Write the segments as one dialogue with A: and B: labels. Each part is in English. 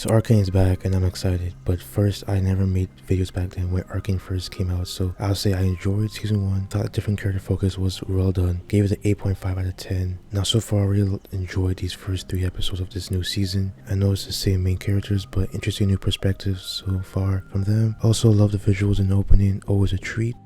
A: So Arcane is back and I'm excited, but first I never made videos back then when Arcane first came out, so I'll say I enjoyed season 1, thought a different character focus was well done, gave it an 8.5 out of 10. Now so far I really enjoyed these first 3 episodes of this new season. I know it's the same main characters, but interesting new perspectives so far from them. Also love the visuals in the opening, always a treat.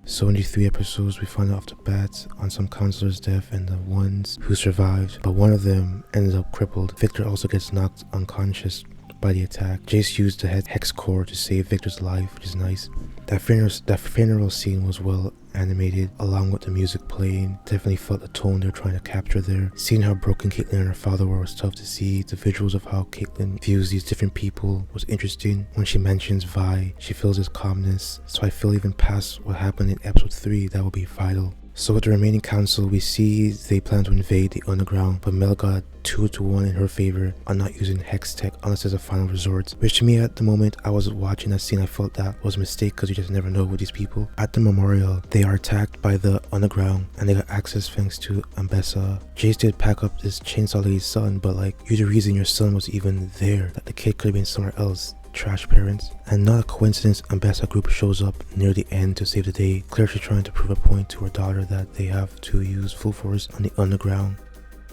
A: So in these 3 episodes we find out off the bat on some counselor's death and the ones who survived, but one of them ended up crippled. Victor also gets knocked unconscious by the attack. Jace used the hex core to save Victor's life, which is nice. That funeral scene was well animated, along with the music playing. Definitely felt the tone they're trying to capture there. Seeing how broken Caitlyn and her father were was tough to see. The visuals of how Caitlyn views these different people was interesting. When she mentions Vi, she feels his calmness, so I feel even past what happened in episode 3, that will be vital. So with the remaining council, we see they plan to invade the underground, but Mel got 2-1 in her favor on not using hex tech unless as a final resort, which to me at the moment I was watching that scene, I felt that was a mistake because you just never know with these people. At the memorial, they are attacked by the underground and they got access thanks to Ambessa. Jace did pack up this chainsaw lady's son, but like, you're the reason your son was even there, that the kid could have been somewhere else. Trash parents. And not a coincidence, Ambessa group shows up near the end to save the day. Clearly trying to prove a point to her daughter that they have to use full force on the underground.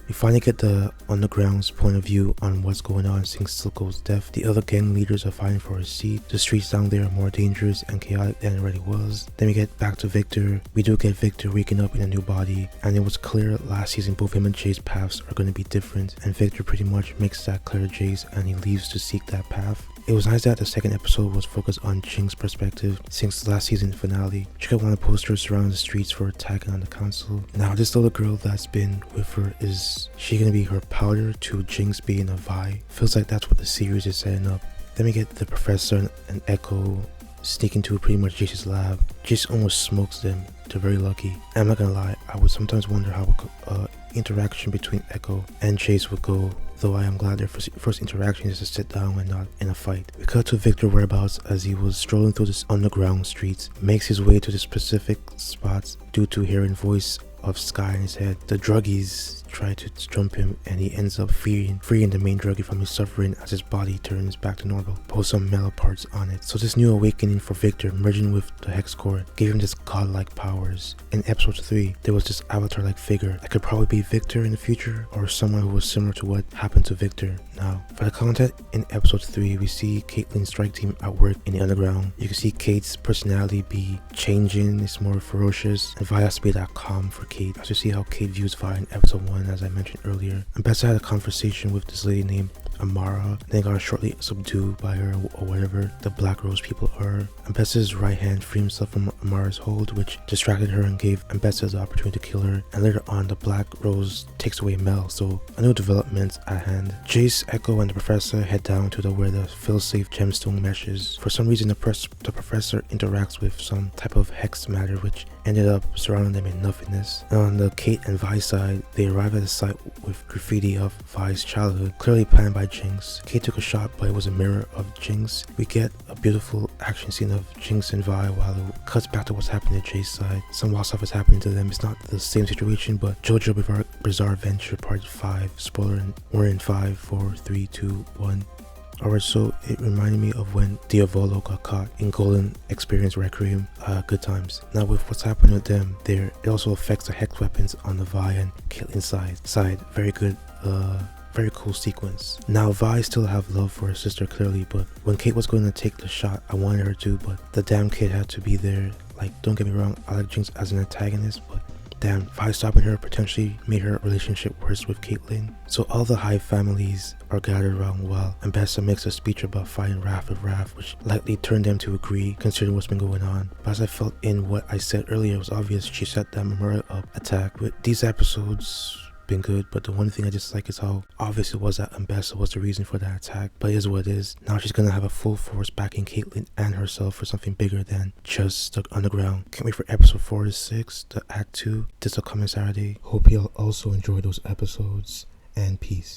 A: We finally get the underground's point of view on what's going on since Silco's death. The other gang leaders are fighting for a seat. The streets down there are more dangerous and chaotic than it already was. Then we get back to Victor. We do get Victor waking up in a new body, and it was clear last season both him and Jace's paths are going to be different, and Victor pretty much makes that clear to Jace and he leaves to seek that path. It was nice that the second episode was focused on Jinx's perspective since the last season finale. She got one of the posters surrounding the streets for attacking on the council. Now this little girl that's been with her, is she gonna be her powder to Jinx being a Vi? Feels like that's what the series is setting up. Then we get the professor and Echo sneak into pretty much Jace's lab. Jace almost smokes them. They're very lucky. And I'm not gonna lie, I would sometimes wonder how interaction between Echo and Jace would go, though I am glad their first interaction is to sit down and not in a fight. We cut to Victor's whereabouts as he was strolling through this underground streets, makes his way to the specific spots due to hearing voice of Sky in his head. The druggies try to jump him and he ends up freeing the main druggie from his suffering as his body turns back to normal, but with some metal parts on it. So this new awakening for Victor, merging with the hex core, gave him this godlike powers. In episode 3, there was this avatar-like figure that could probably be Victor in the future, or someone who was similar to what happened to Victor now. For the content in episode 3, we see Caitlyn's strike team at work in the underground. You can see Kate's personality be changing, it's more ferocious, and Vi has to be that calm for Kate, as you see how Kate views Vi in episode 1, as I mentioned earlier. Ambessa had a conversation with this lady named Amara, then got shortly subdued by her, or whatever the Black Rose people are. Ambessa's right hand freed himself from Amara's hold, which distracted her and gave Ambessa the opportunity to kill her, and later on the Black Rose takes away Mel, so a new development at hand. Jace, Echo, and the professor head down to where the fail-safe gemstone meshes. For some reason the professor interacts with some type of hex matter which ended up surrounding them in nothingness. And on the Kate and Vi side, they arrive at the site with graffiti of Vi's childhood, clearly planned by Jinx. Kate took a shot, but it was a mirror of Jinx. We get a beautiful action scene of Jinx and Vi while it cuts back to what's happening to Jace's side. Some wild stuff is happening to them. It's not the same situation, but JoJo Bizarre Adventure Part 5, spoiler, we're in 5, 4, 3, 2, 1. Alright, so it reminded me of when Diavolo got caught in Golden Experience Requiem. Good times. Now with what's happening with them there, it also affects the hex weapons on the Vi and Caitlyn's side. Very good, very cool sequence. Now Vi still have love for her sister clearly, but when Kate was going to take the shot, I wanted her to, but the damn kid had to be there. Like, don't get me wrong, I like Jinx as an antagonist, but damn, Vi stopping her potentially made her relationship worse with Caitlyn. So all the Hive families are gathered around while Ambessa makes a speech about fighting Wrath with Wrath, which likely turned them to agree considering what's been going on. But as I felt in what I said earlier, it was obvious she set that memorial up attack. With these episodes been good, but the one thing I dislike is how obvious it was that Ambessa was the reason for that attack. But it is what it is. Now she's gonna have a full force backing Caitlyn and herself for something bigger than just the underground. Can't wait for episode 4 to 6, the act 2. This will come on Saturday. Hope you'll also enjoy those episodes, and peace.